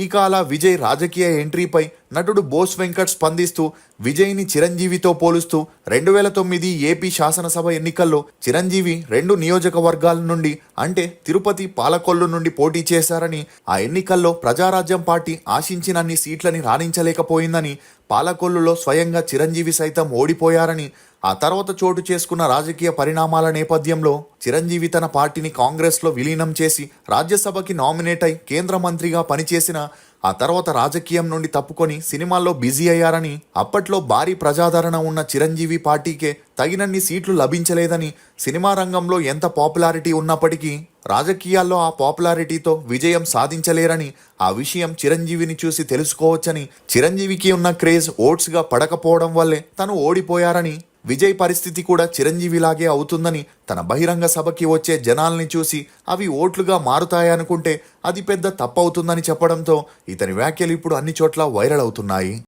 ఇక అలా విజయ్ రాజకీయ ఎంట్రీపై నటుడు బోస్ వెంకట్ స్పందిస్తూ విజయ్ని చిరంజీవితో పోలుస్తూ 2009 ఏపీ శాసనసభ ఎన్నికల్లో చిరంజీవి 2 నియోజకవర్గాల నుండి అంటే తిరుపతి, పాలకొల్లు నుండి పోటీ చేశారని, ఆ ఎన్నికల్లో ప్రజారాజ్యం పార్టీ ఆశించినన్ని సీట్లని రాణించలేకపోయిందని, పాలకొల్లులో స్వయంగా చిరంజీవి సైతం ఓడిపోయారని, ఆ తర్వాత చోటు చేసుకున్న రాజకీయ పరిణామాల నేపథ్యంలో చిరంజీవి తన పార్టీని కాంగ్రెస్లో విలీనం చేసి రాజ్యసభకి నామినేట్ అయి కేంద్ర మంత్రిగా పనిచేసిన, ఆ తర్వాత రాజకీయం నుండి తప్పుకొని సినిమాల్లో బిజీ అయ్యారని, అప్పట్లో భారీ ప్రజాదరణ ఉన్న చిరంజీవి పార్టీకే తగినన్ని సీట్లు లభించలేదని, సినిమా రంగంలో ఎంత పాపులారిటీ ఉన్నప్పటికీ రాజకీయాల్లో ఆ పాపులారిటీతో విజయం సాధించలేరని, ఆ విషయం చిరంజీవిని చూసి తెలుసుకోవచ్చని, చిరంజీవికి ఉన్న క్రేజ్ ఓట్స్గా పడకపోవడం వల్లే తను ఓడిపోయారని, విజయ్ పరిస్థితి కూడా చిరంజీవిలాగే అవుతుందని, తన బహిరంగ సభకి వచ్చే జనాల్ని చూసి అవి ఓట్లుగా మారుతాయనుకుంటే అది పెద్ద తప్పవుతుందని చెప్పడంతో ఇతని వ్యాఖ్యలు ఇప్పుడు అన్ని చోట్ల వైరల్ అవుతున్నాయి.